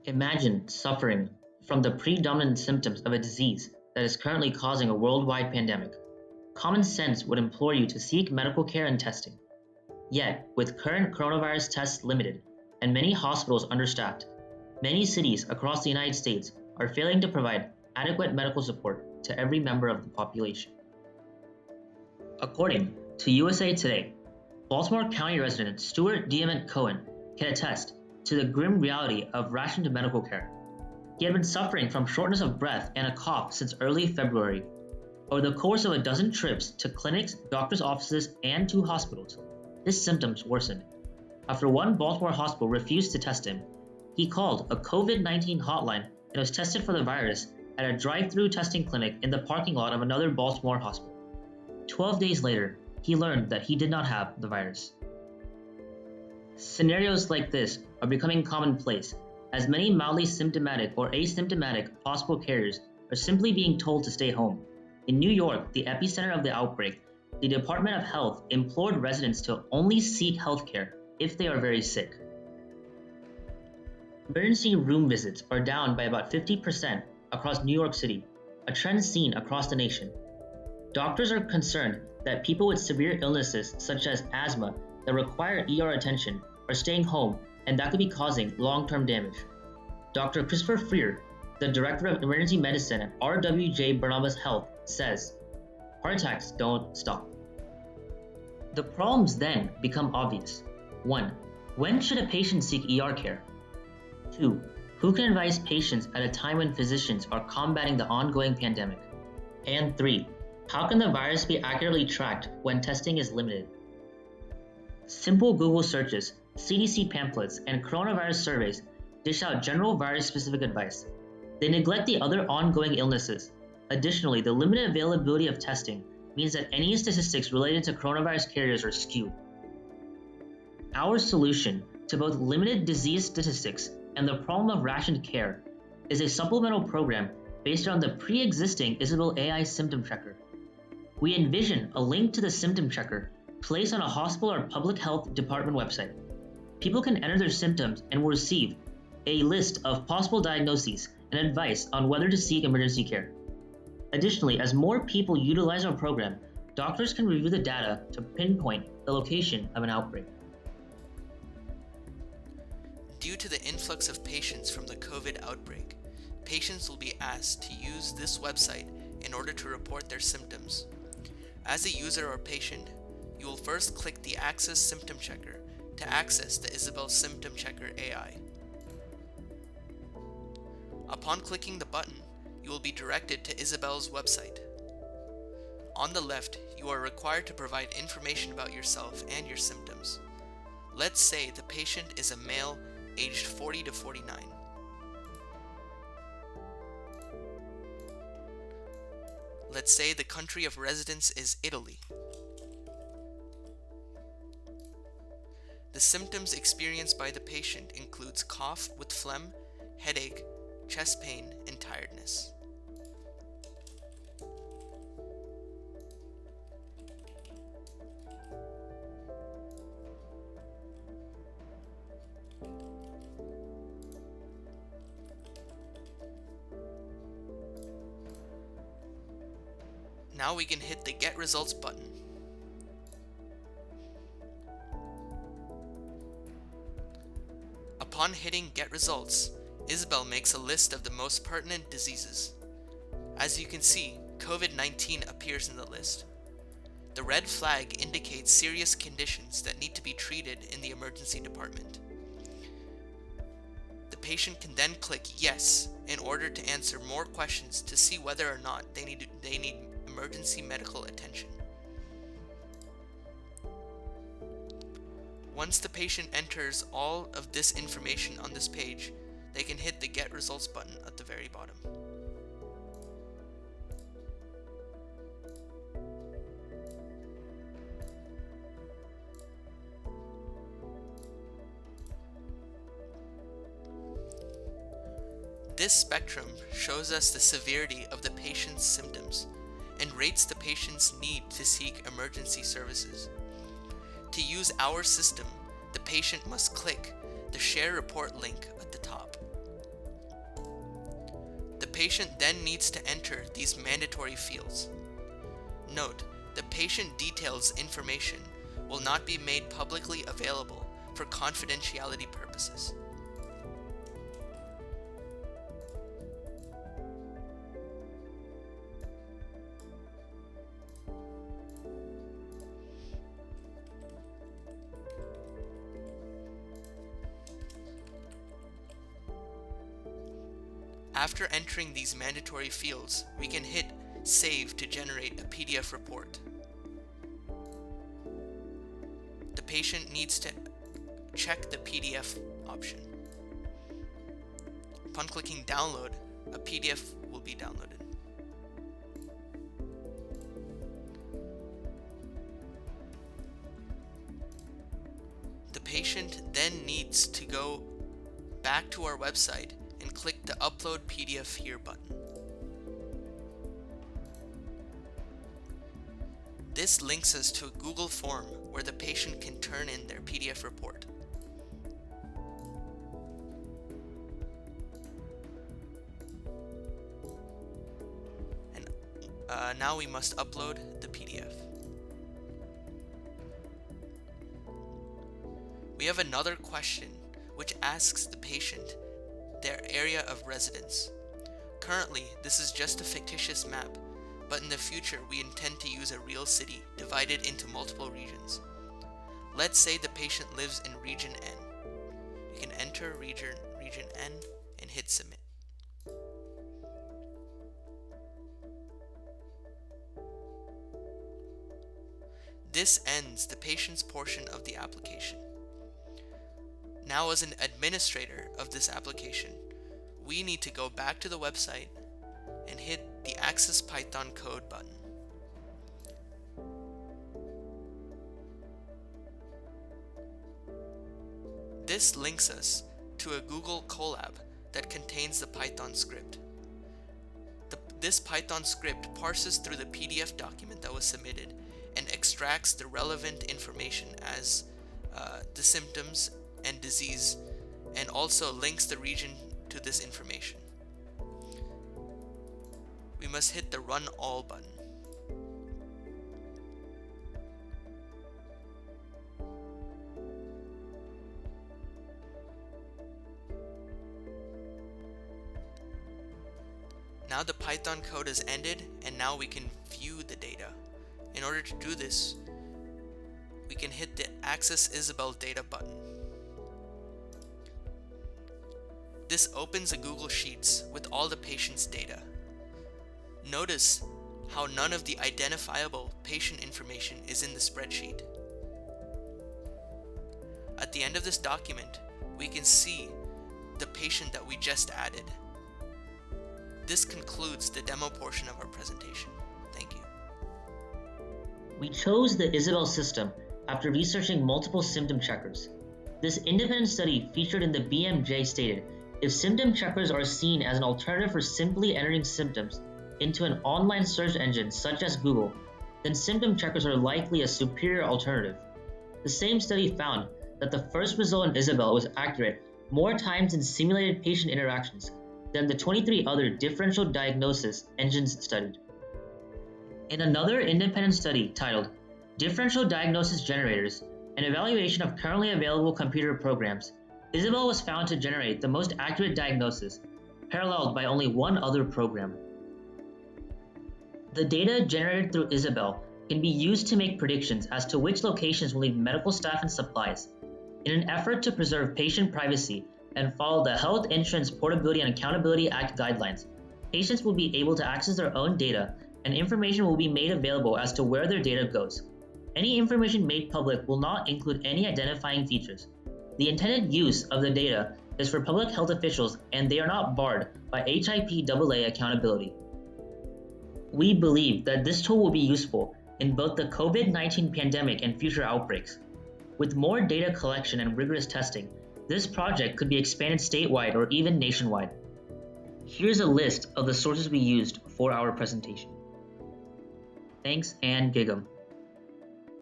Imagine suffering from the predominant symptoms of a disease that is currently causing a worldwide pandemic. Common sense would implore you to seek medical care and testing. Yet, with current coronavirus tests limited and many hospitals understaffed, many cities across the United States are failing to provide adequate medical support to every member of the population. According to USA Today, Baltimore County resident Stuart Diamond Cohen can attest to the grim reality of rationed medical care. He had been suffering from shortness of breath and a cough since early February. Over the course of a dozen trips to clinics, doctors' offices, and to hospitals, his symptoms worsened. After one Baltimore hospital refused to test him, he called a COVID-19 hotline and was tested for the virus at a drive-through testing clinic in the parking lot of another Baltimore hospital. 12 days later, he learned that he did not have the virus. Scenarios like this are becoming commonplace, as many mildly symptomatic or asymptomatic possible carriers are simply being told to stay home. In New York, the epicenter of the outbreak, the Department of Health implored residents to only seek healthcare if they are very sick. Emergency room visits are down by about 50% across New York City, a trend seen across the nation. Doctors are concerned that people with severe illnesses such as asthma that require ER attention are staying home, and that could be causing long-term damage. Dr. Christopher Freer, the Director of Emergency Medicine at RWJ Barnabas Health, says, "Heart attacks don't stop." The problems then become obvious. 1. When should a patient seek ER care? 2. Who can advise patients at a time when physicians are combating the ongoing pandemic? And 3. How can the virus be accurately tracked when testing is limited? Simple Google searches, CDC pamphlets, and coronavirus surveys dish out general virus-specific advice. They neglect the other ongoing illnesses. Additionally, the limited availability of testing means that any statistics related to coronavirus carriers are skewed. Our solution to both limited disease statistics and the problem of rationed care is a supplemental program based on the pre-existing Isabel AI symptom checker. We envision a link to the symptom checker placed on a hospital or public health department website. People can enter their symptoms and will receive a list of possible diagnoses and advice on whether to seek emergency care. Additionally, as more people utilize our program, doctors can review the data to pinpoint the location of an outbreak. Due to the influx of patients from the COVID outbreak, patients will be asked to use this website in order to report their symptoms. As a user or patient, you will first click the Access Symptom Checker to access the Isabel Symptom Checker AI. Upon clicking the button, you will be directed to Isabel's website. On the left, you are required to provide information about yourself and your symptoms. Let's say the patient is a male aged 40 to 49. Let's say the country of residence is Italy. The symptoms experienced by the patient includes cough with phlegm, headache, chest pain, and tiredness. Now we can hit the Get Results button. Upon hitting Get Results, Isabel makes a list of the most pertinent diseases. As you can see, COVID-19 appears in the list. The red flag indicates serious conditions that need to be treated in the emergency department. The patient can then click Yes in order to answer more questions to see whether or not they need emergency medical attention. Once the patient enters all of this information on this page, they can hit the Get Results button at the very bottom. This spectrum shows us the severity of the patient's symptoms and rates the patient's need to seek emergency services. To use our system, the patient must click the Share Report link at the top. patient then needs to enter these mandatory fields. Note, the patient details information will not be made publicly available for confidentiality purposes. After entering these mandatory fields, we can hit Save to generate a PDF report. The patient needs to check the PDF option. Upon clicking Download, a PDF will be downloaded. The patient then needs to go back to our website and click the Upload PDF Here button. This links us to a Google form where the patient can turn in their PDF report. And now we must upload the PDF. We have another question which asks the patient their area of residence. Currently, this is just a fictitious map, but in the future we intend to use a real city divided into multiple regions. Let's say the patient lives in region N. You can enter region N and hit submit. This ends the patient's portion of the application. Now, as an administrator of this application, we need to go back to the website and hit the Access Python Code button. This links us to a Google Colab that contains the Python script. This Python script parses through the PDF document that was submitted and extracts the relevant information as the symptoms and disease, and also links the region to this information. We must hit the Run All button. Now the Python code is ended, and now we can view the data. In order to do this, we can hit the Access Isabel Data button. This opens a Google Sheets with all the patient's data. Notice how none of the identifiable patient information is in the spreadsheet. At the end of this document, we can see the patient that we just added. This concludes the demo portion of our presentation. Thank you. We chose the Isabel system after researching multiple symptom checkers. This independent study featured in the BMJ stated, if symptom checkers are seen as an alternative for simply entering symptoms into an online search engine such as Google, then symptom checkers are likely a superior alternative. The same study found that the first result in Isabel was accurate more times in simulated patient interactions than the 23 other differential diagnosis engines studied. In another independent study titled Differential Diagnosis Generators, an evaluation of currently available computer programs, Isabel was found to generate the most accurate diagnosis, paralleled by only one other program. The data generated through Isabel can be used to make predictions as to which locations will need medical staff and supplies. In an effort to preserve patient privacy and follow the Health Insurance Portability and Accountability Act guidelines, patients will be able to access their own data and information will be made available as to where their data goes. Any information made public will not include any identifying features. The intended use of the data is for public health officials and they are not barred by HIPAA accountability. We believe that this tool will be useful in both the COVID-19 pandemic and future outbreaks. With more data collection and rigorous testing, this project could be expanded statewide or even nationwide. Here's a list of the sources we used for our presentation. Thanks, and Gig'em.